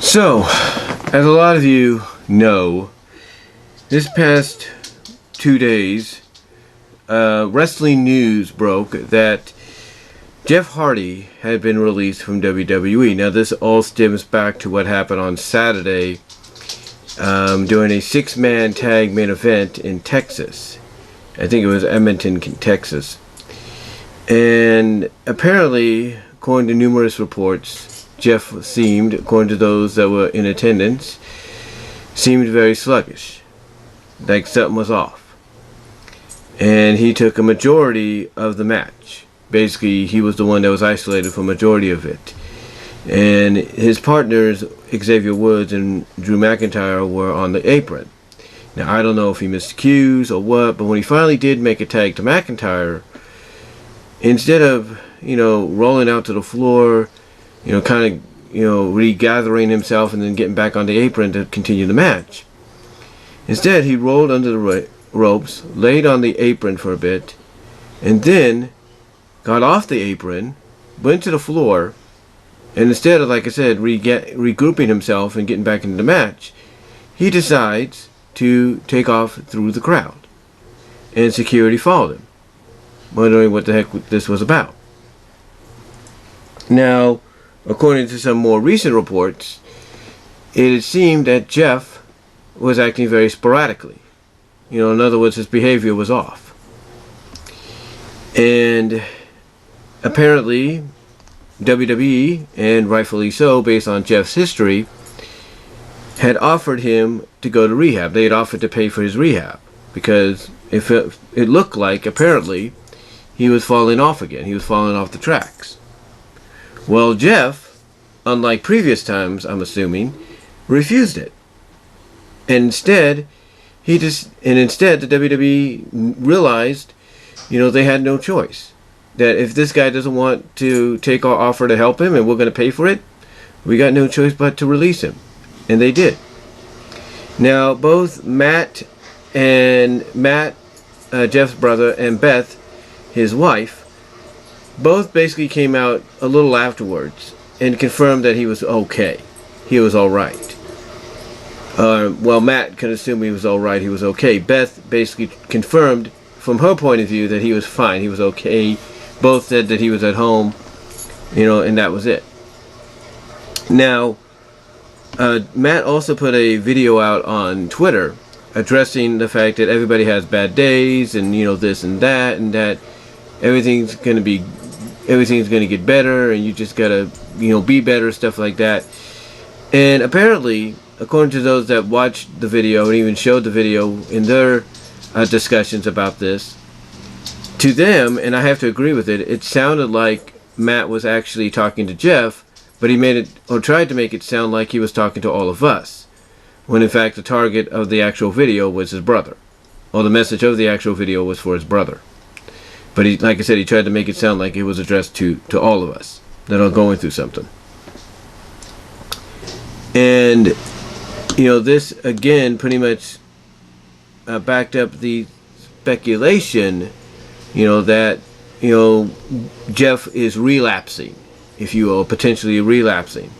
So, as a lot of you know, this past 2 days, wrestling news broke that Jeff Hardy had been released from WWE. Now, this all stems back to what happened on Saturday during a 6-man tag main event in Texas. I think it was Edmonton, Texas. And apparently, according to numerous reports, Jeff seemed, according to those that were in attendance, seemed very sluggish, like something was off. And he took a majority of the match. Basically, he was the one that was isolated for a majority of it. And his partners, Xavier Woods and Drew McIntyre, were on the apron. Now, I don't know if he missed cues or what, but when he finally did make a tag to McIntyre, instead of, rolling out to the floor, kind of, regathering himself and then getting back on the apron to continue the match. Instead, he rolled under the ropes, laid on the apron for a bit, and then got off the apron, went to the floor, and instead of, like I said, regrouping himself and getting back into the match, he decides to take off through the crowd. And security followed him, wondering what the heck this was about. Now, according to some more recent reports, it seemed that Jeff was acting very sporadically. In other words, his behavior was off. And apparently, WWE, and rightfully so, based on Jeff's history, had offered him to go to rehab. They had offered to pay for his rehab because it looked like, apparently, he was falling off again. He was falling off the tracks. Well, Jeff, unlike previous times, I'm assuming, refused it. And instead, the WWE realized, they had no choice. That if this guy doesn't want to take our offer to help him and we're going to pay for it, we got no choice but to release him. And they did. Now, both Matt, Jeff's brother, and Beth, his wife, both basically came out a little afterwards and confirmed that he was okay. He was all right. Well, Matt can assume he was all right. He was okay. Beth basically confirmed from her point of view that he was fine. He was okay. Both said that he was at home, and that was it. Now, Matt also put a video out on Twitter addressing the fact that everybody has bad days and, this and that everything's going to get better and you just got to, be better, stuff like that. And apparently, according to those that watched the video and even showed the video in their discussions about this, to them, and I have to agree with it, it sounded like Matt was actually talking to Jeff, but he made it, or tried to make it sound like he was talking to all of us, when in fact the target of the actual video was his brother, or the message of the actual video was for his brother. But he, like I said, he tried to make it sound like it was addressed to all of us that are going through something. And, this again pretty much backed up the speculation, that, Jeff is relapsing, if you will, potentially relapsing.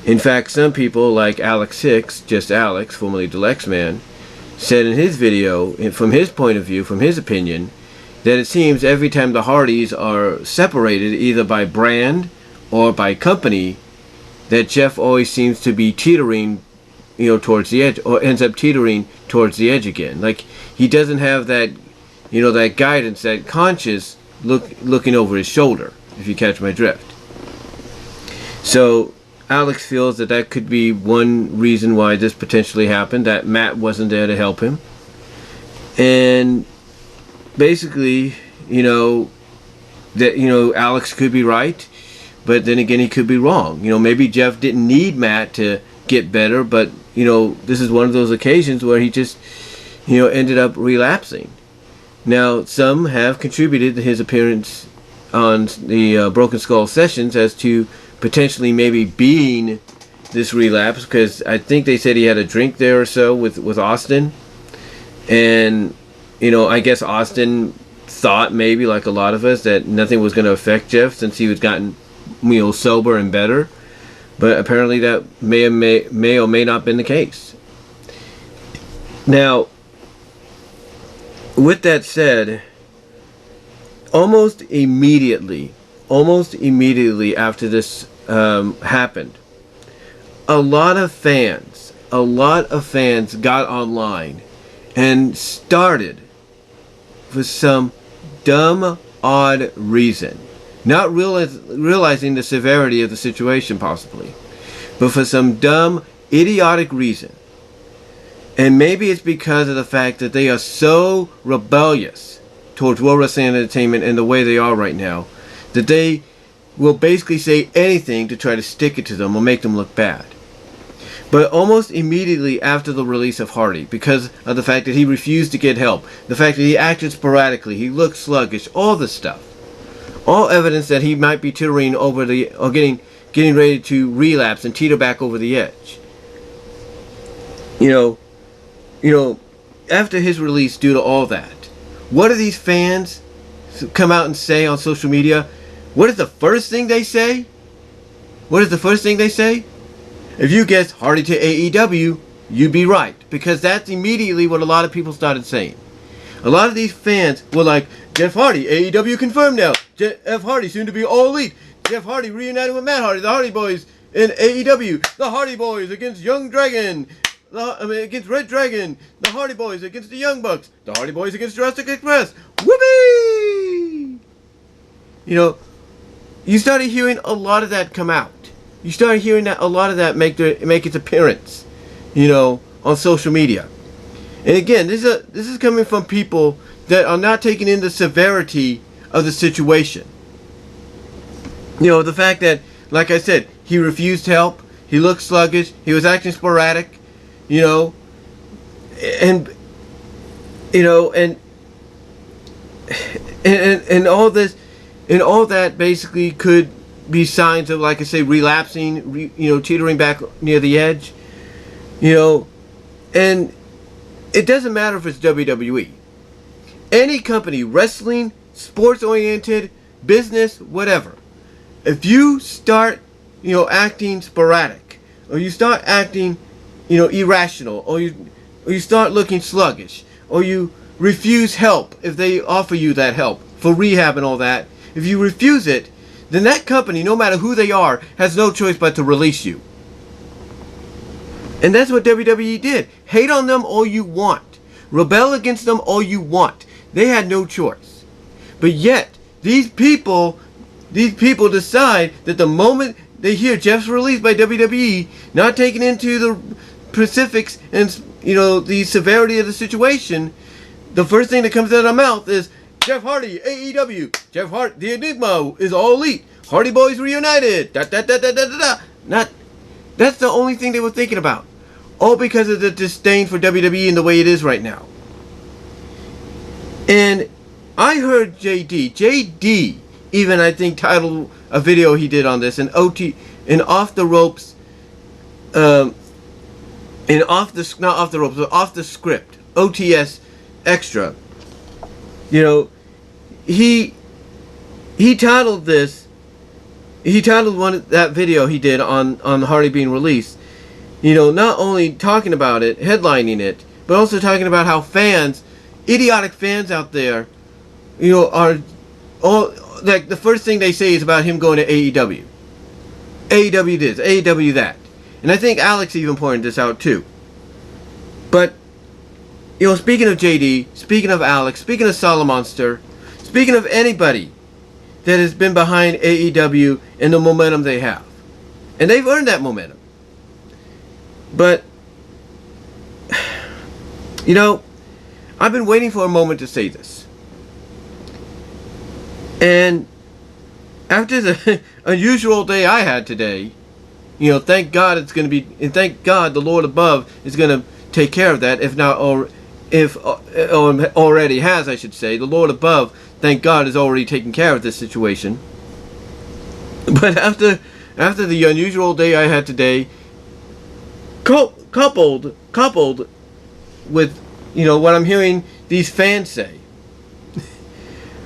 In fact, some people like Alex Hicks, just Alex, formerly Deluxe Man, said in his video, from his point of view, from his opinion, that it seems every time the Hardys are separated, either by brand or by company, that Jeff always seems to be teetering, towards the edge, or ends up teetering towards the edge again. Like, he doesn't have that, that guidance, that conscious looking over his shoulder, if you catch my drift. So, Alex feels that could be one reason why this potentially happened, that Matt wasn't there to help him. And basically, that, Alex could be right, but then again, he could be wrong. Maybe Jeff didn't need Matt to get better, but, this is one of those occasions where he just, ended up relapsing. Now, some have contributed to his appearance on the Broken Skull sessions as to potentially maybe being this relapse, because I think they said he had a drink there or so with Austin. And, I guess Austin thought maybe, like a lot of us, that nothing was going to affect Jeff since he was gotten, sober and better. But apparently that may or may not have been the case. Now, with that said, almost immediately after this happened, a lot of fans got online and started, for some dumb, odd reason, not realizing the severity of the situation possibly, but for some dumb, idiotic reason. And maybe it's because of the fact that they are so rebellious towards World Wrestling Entertainment and the way they are right now, that they will basically say anything to try to stick it to them or make them look bad. But almost immediately after the release of Hardy, because of the fact that he refused to get help, the fact that he acted sporadically, he looked sluggish, all this stuff, all evidence that he might be teetering over the, or getting ready to relapse and teeter back over the edge. You know, after his release, due to all that, what do these fans come out and say on social media? What is the first thing they say? If you guessed Hardy to AEW, you'd be right, because that's immediately what a lot of people started saying. A lot of these fans were like, Jeff Hardy, AEW confirmed now. Jeff Hardy soon to be All Elite. Jeff Hardy reunited with Matt Hardy, the Hardy Boys in AEW. The Hardy Boys against Young Dragon. Against Red Dragon. The Hardy Boys against the Young Bucks. The Hardy Boys against Jurassic Express. Whoopee! You started hearing a lot of that come out. You started hearing that a lot of that make its appearance, on social media. And again, this is coming from people that are not taking in the severity of the situation. The fact that, like I said, he refused help, he looked sluggish, he was acting sporadic, and all this, and all that basically could be signs of, like I say, relapsing, teetering back near the edge, and it doesn't matter if it's WWE. Any company, wrestling, sports-oriented, business, whatever. If you start, acting sporadic, or you start acting, irrational, or you start looking sluggish, or you refuse help if they offer you that help for rehab and all that, if you refuse it, then that company, no matter who they are, has no choice but to release you. And that's what WWE did. Hate on them all you want. Rebel against them all you want. They had no choice. But yet, these people decide that the moment they hear Jeff's released by WWE, not taking into the specifics and, the severity of the situation, the first thing that comes out of their mouth is, Jeff Hardy, AEW. Jeff Hardy, the Enigma is All Elite. Hardy Boys reunited. That's the only thing they were thinking about. All because of the disdain for WWE and the way it is right now. And I heard JD even, I think, titled a video he did on this, off the script, OTS Extra. He titled this. He titled that video he did on Hardy being released. Not only talking about it, headlining it, but also talking about how idiotic fans out there, are all like the first thing they say is about him going to AEW. AEW this, AEW that, and I think Alex even pointed this out too. But speaking of JD, speaking of Alex, speaking of Solomonster, speaking of anybody that has been behind AEW and the momentum they have. And they've earned that momentum. But, I've been waiting for a moment to say this. And after the unusual day I had today, thank God it's going to be, and thank God the Lord above is going to take care of that, if not, or already has, I should say. The Lord above, thank God, is already taking care of this situation. But after the unusual day I had today, coupled with what I'm hearing these fans say,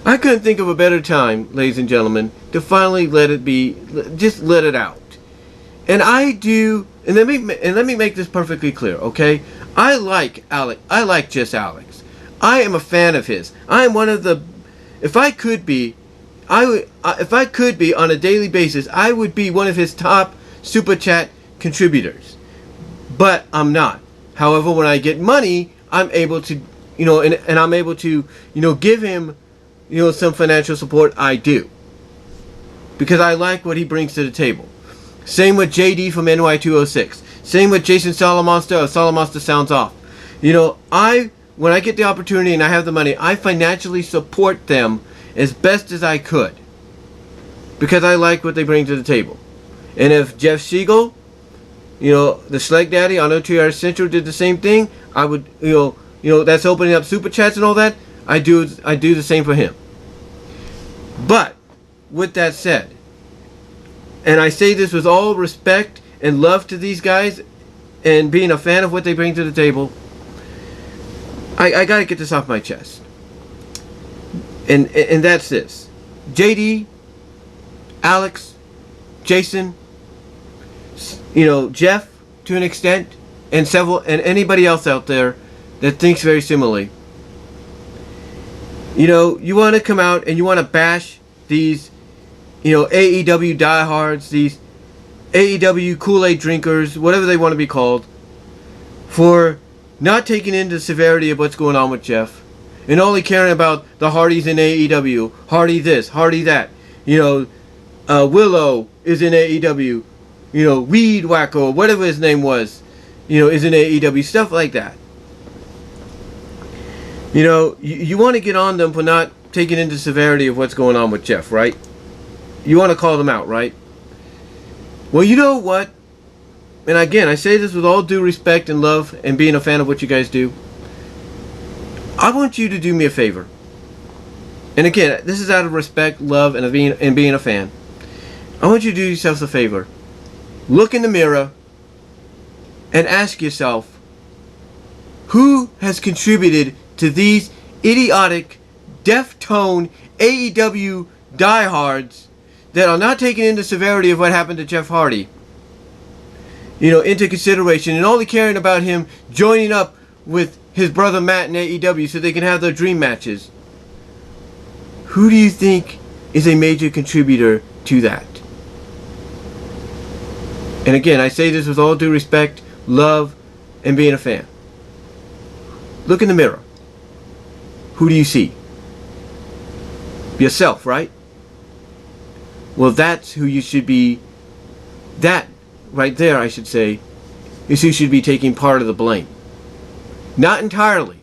I couldn't think of a better time, ladies and gentlemen, to finally let it out And I do, and let me make this perfectly clear, okay? I like Alex. I like just Alex. I am a fan of his. I am one of the. If I could be, if I could be on a daily basis, I would be one of his top super chat contributors. But I'm not. However, when I get money, I'm able to, and I'm able to, give him, some financial support. I do, because I like what he brings to the table. Same with JD from NY206. Same with Jason Salamonster of Salamonster Sounds Off. When I get the opportunity and I have the money, I financially support them as best as I could, because I like what they bring to the table. And if Jeff Siegel, the Schleg Daddy on OTR Central did the same thing, I would, that's opening up super chats and all that. I do the same for him. But with that said, and I say this with all respect and love to these guys, and being a fan of what they bring to the table, I gotta get this off my chest. And that's this. JD, Alex, Jason, Jeff to an extent, and anybody else out there that thinks very similarly. You want to come out and you want to bash these, AEW diehards, these AEW Kool-Aid drinkers, whatever they want to be called, for not taking in the severity of what's going on with Jeff, and only caring about the Hardys in AEW, Hardy this, Hardy that. Willow is in AEW, Weed Wacko, whatever his name was, is in AEW, stuff like that. You want to get on them for not taking into severity of what's going on with Jeff, right? You want to call them out, right? Well, you know what? And again, I say this with all due respect and love and being a fan of what you guys do. I want you to do me a favor. And again, this is out of respect, love, and being a fan. I want you to do yourselves a favor. Look in the mirror and ask yourself, who has contributed to these idiotic, deaf-tone AEW diehards that are not taking into severity of what happened to Jeff Hardy, into consideration, and only caring about him joining up with his brother Matt in AEW so they can have their dream matches? Who do you think is a major contributor to that? And again, I say this with all due respect, love, and being a fan. Look in the mirror. Who do you see? Yourself, right? Well, that's who you should be. That right there, I should say, is who should be taking part of the blame. Not entirely.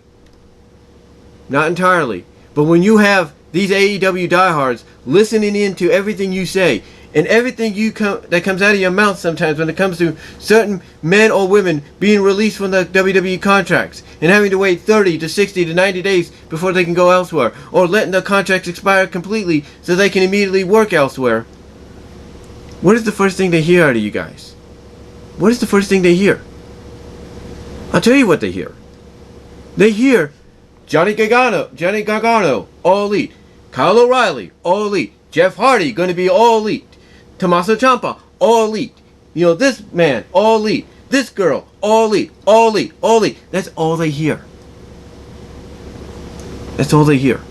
Not entirely. But when you have these AEW diehards listening in to everything you say, and everything that comes out of your mouth sometimes when it comes to certain men or women being released from the WWE contracts and having to wait 30 to 60 to 90 days before they can go elsewhere, or letting their contracts expire completely so they can immediately work elsewhere, what is the first thing they hear out of you guys? What is the first thing they hear? I'll tell you what they hear. They hear Johnny Gargano, all elite. Kyle O'Reilly, all elite. Jeff Hardy, going to be all elite. Tommaso Ciampa, all elite. This man, all elite. This girl, all elite, all elite, all elite. That's all they hear. That's all they hear.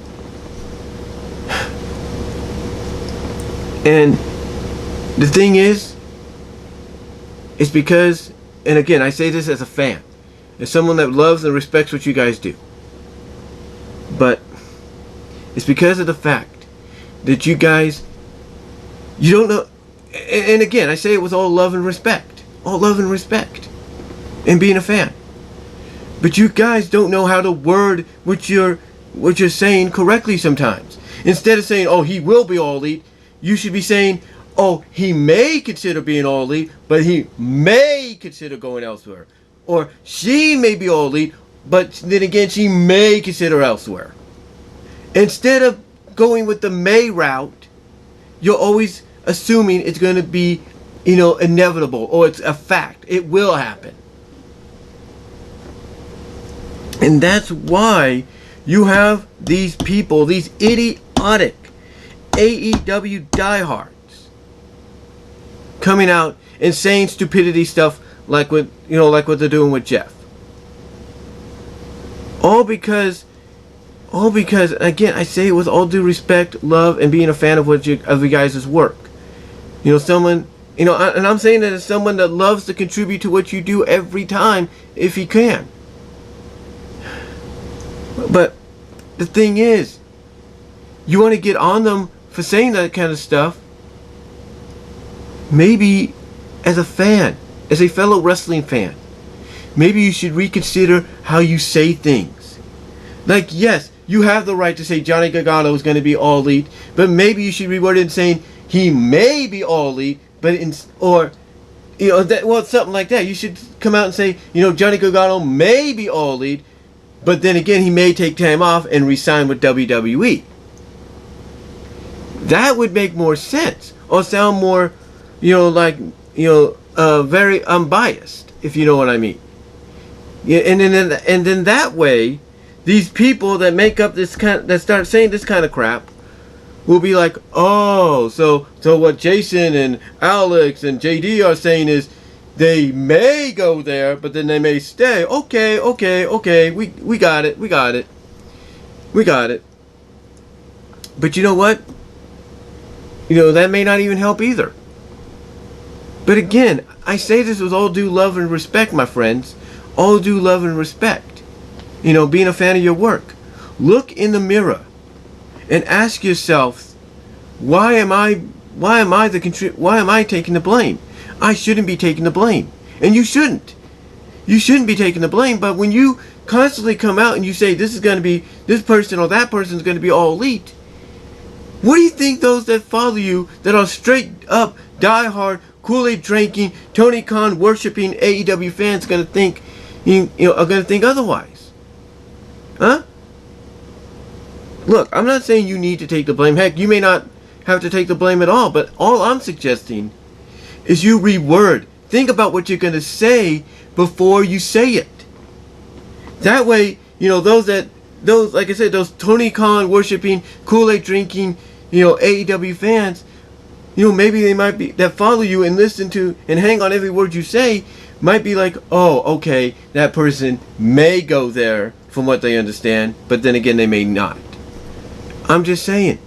And the thing is, it's because, and again, I say this as a fan, as someone that loves and respects what you guys do. But it's because of the fact that you guys, you don't know. And again, I say it with all love and respect. All love and respect. And being a fan. But you guys don't know how to word what you're saying correctly sometimes. Instead of saying, oh, he will be all elite, you should be saying, oh, he may consider being all elite, but he may consider going elsewhere. Or she may be all elite, but then again, she may consider elsewhere. Instead of going with the may route, you're always assuming it's going to be, inevitable, or it's a fact. It will happen. And that's why you have these people, these idiotic AEW diehards, coming out and saying stupidity stuff like what they're doing with Jeff. All because, again, I say it with all due respect, love, and being a fan of you guys' work. Someone, and I'm saying that as someone that loves to contribute to what you do every time, if he can. But the thing is, you want to get on them for saying that kind of stuff. Maybe as a fan, as a fellow wrestling fan, maybe you should reconsider how you say things. Like, yes, you have the right to say Johnny Gargano is going to be All Elite, but maybe you should reword it in saying he may be All Elite, but something like that. You should come out and say, Johnny Gargano may be All Elite, but then again, he may take time off and resign with WWE. That would make more sense, or sound more, very unbiased, if you know what I mean. Yeah, and then that way, these people that make up that start saying this kind of crap, will be like, oh, so what Jason and Alex and JD are saying is, they may go there, but then they may stay. Okay, we got it. But you know what? That may not even help either. But again, I say this with all due love and respect, my friends. All due love and respect. Being a fan of your work. Look in the mirror and ask yourself, why am I taking the blame? I shouldn't be taking the blame. And you shouldn't. You shouldn't be taking the blame, but when you constantly come out and you say this person or that person is going to be All Elite, what do you think those that follow you, that are straight up, diehard, Kool-Aid drinking, Tony Khan worshipping AEW fans, going to think? Are going to think otherwise? Huh? Look, I'm not saying you need to take the blame. Heck, you may not have to take the blame at all. But all I'm suggesting is you reword. Think about what you're going to say before you say it. That way, those like I said, those Tony Khan worshipping, Kool-Aid drinking, AEW fans, maybe they might be, that follow you and listen to and hang on every word you say, might be like, oh, okay, that person may go there from what they understand, but then again, they may not. I'm just saying.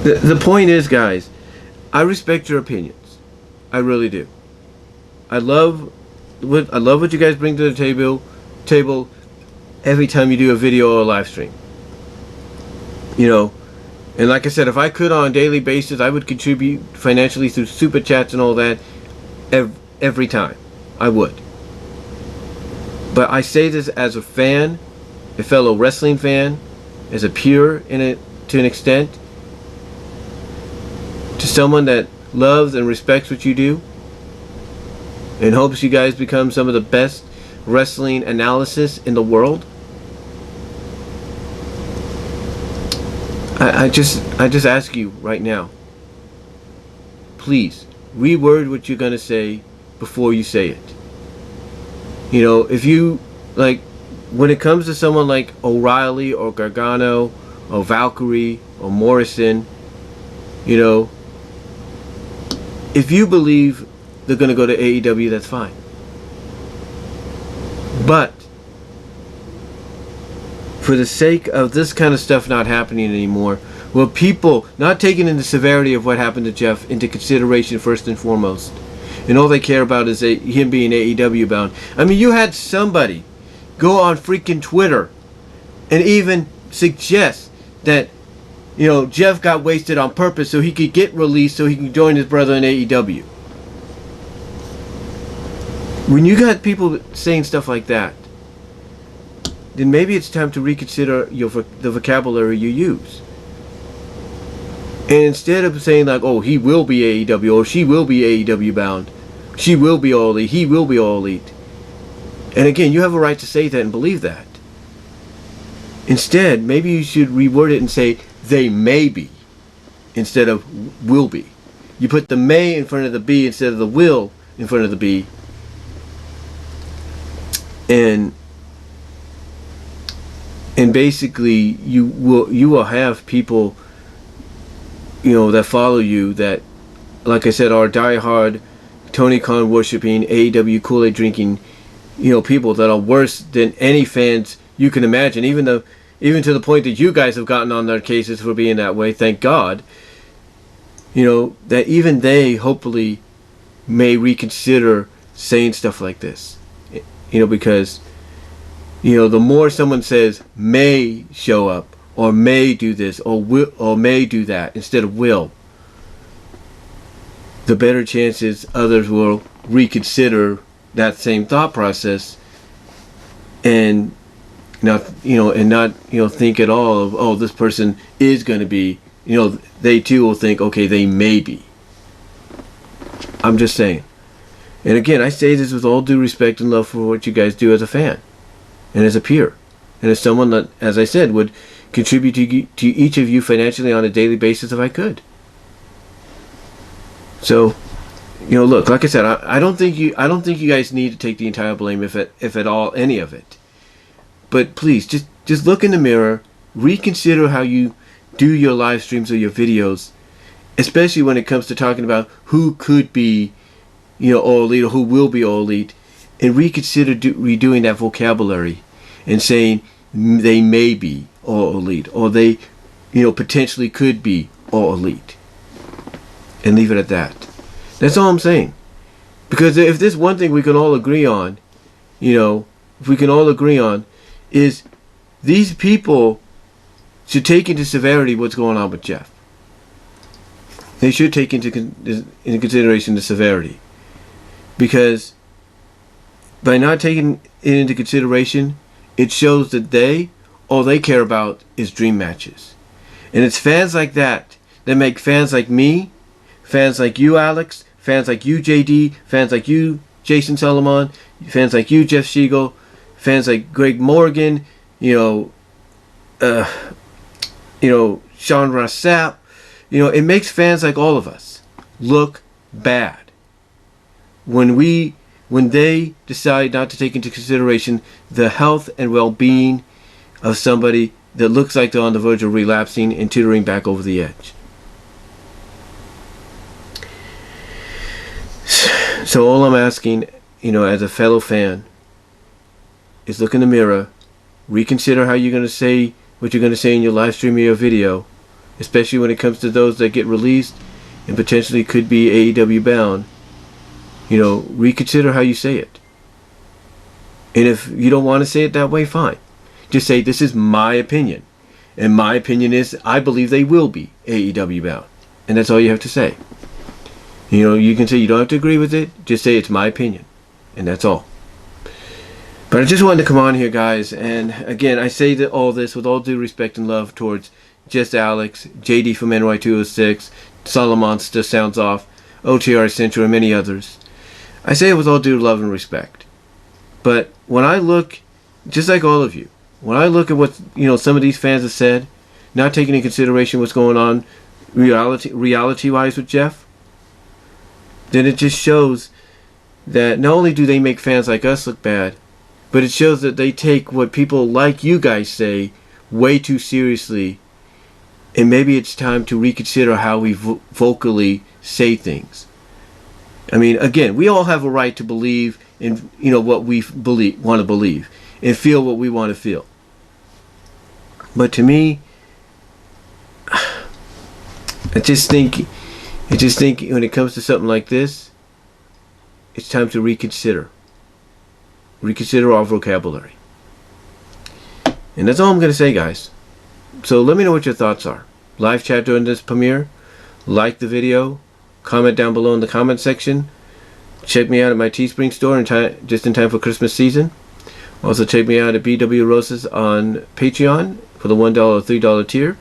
The point is, guys, I respect your opinions. I really do. I love what you guys bring to the table every time you do a video or a live stream. And like I said, if I could on a daily basis, I would contribute financially through super chats and all that every time. I would. But I say this as a fan, a fellow wrestling fan, as a peer to an extent, to someone that loves and respects what you do, and hopes you guys become some of the best wrestling analysis in the world. I just ask you right now, please reword what you're gonna say before you say it. If you like, when it comes to someone like O'Reilly or Gargano or Valkyrie or Morrison, if you believe they're gonna go to AEW, that's fine. But for the sake of this kind of stuff not happening anymore, well, people not taking in the severity of what happened to Jeff into consideration first and foremost, and all they care about is him being AEW bound. I mean, you had somebody go on freaking Twitter and even suggest that Jeff got wasted on purpose so he could get released so he can join his brother in AEW. When you got people saying stuff like that, then maybe it's time to reconsider the vocabulary you use. And instead of saying like, oh, he will be AEW, or she will be AEW bound, she will be All Elite, he will be All Elite. And again, you have a right to say that and believe that. Instead, maybe you should reword it and say, they may be, instead of will be. You put the may in front of the be instead of the will in front of the be. And basically you will have people that follow you, that, like I said, are diehard Tony Khan worshipping, AEW Kool-Aid drinking, people that are worse than any fans you can imagine. Even to the point that you guys have gotten on their cases for being that way. Thank God. That even they hopefully may reconsider saying stuff like this. Because the more someone says may show up, or may do this, or will, or may do that instead of will, the better chances others will reconsider that same thought process, and not think at all of, oh, this person is going to be, they too will think, okay, they may be. I'm just saying. And again, I say this with all due respect and love for what you guys do as a fan and as a peer and as someone that, as I said, would contribute to each of you financially on a daily basis if I could. So, look, like I said, I don't think you guys need to take the entire blame, if at all, any of it. But please, just look in the mirror, reconsider how you do your live streams or your videos, especially when it comes to talking about who could be, all elite, or who will be all elite, and reconsider redoing that vocabulary and saying they may be all elite, or they, potentially could be all elite, and leave it at that. That's all I'm saying. Because if there's one thing we can all agree on, if we can all agree on, is these people should take into severity what's going on with Jeff. They should take into consideration the severity. Because by not taking it into consideration, it shows that all they care about is dream matches. And it's fans like that make fans like me, fans like you, Alex, fans like you, JD, fans like you, Jason Solomon, fans like you, Jeff Siegel, fans like Greg Morgan, Sean Rossap. It makes fans like all of us look bad when they decide not to take into consideration the health and well-being of somebody that looks like they're on the verge of relapsing and teetering back over the edge. So all I'm asking, as a fellow fan, is look in the mirror, reconsider how you're going to say what you're going to say in your live stream or your video, especially when it comes to those that get released and potentially could be AEW bound. Reconsider how you say it. And if you don't want to say it that way, fine. Just say, this is my opinion. And my opinion is, I believe they will be AEW bound. And that's all you have to say. You can say you don't have to agree with it. Just say it's my opinion. And that's all. But I just wanted to come on here, guys. And again, I say that all this with all due respect and love towards just Alex, JD from NY206, Solomon Still Sounds Off, OTR Central, and many others. I say it with all due love and respect. But when I look, just like all of you, when I look at what some of these fans have said, not taking into consideration what's going on reality-wise with Jeff, then it just shows that not only do they make fans like us look bad, but it shows that they take what people like you guys say way too seriously, and maybe it's time to reconsider how we vocally say things. I mean, again, we all have a right to believe in what we want to believe, and feel what we want to feel. But to me, I just think when it comes to something like this, it's time to reconsider our vocabulary. And that's all I'm going to say, guys. So let me know what your thoughts are. Live chat during this premiere, like the video, comment down below in the comment section. Check me out at my Teespring store just in time for Christmas season. Also check me out at BW Roses on Patreon for the $1 or $3 tier.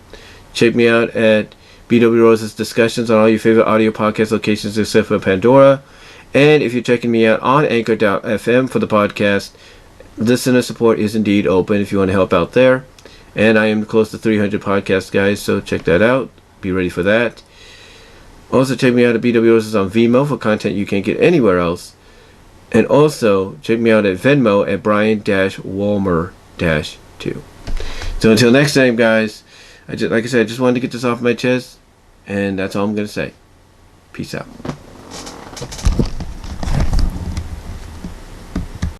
Check me out at BW Roses discussions on all your favorite audio podcast locations except for Pandora. And if you're checking me out on Anchor.fm for the podcast, listener support is indeed open if you want to help out there. And I am close to 300 podcasts, guys, so check that out. Be ready for that. Also check me out at BW Roses on VENMO for content you can't get anywhere else. And also check me out at VENMO at Brian-Walmer-2. So until next time, guys, like I said, I just wanted to get this off my chest. And that's all I'm going to say. Peace out.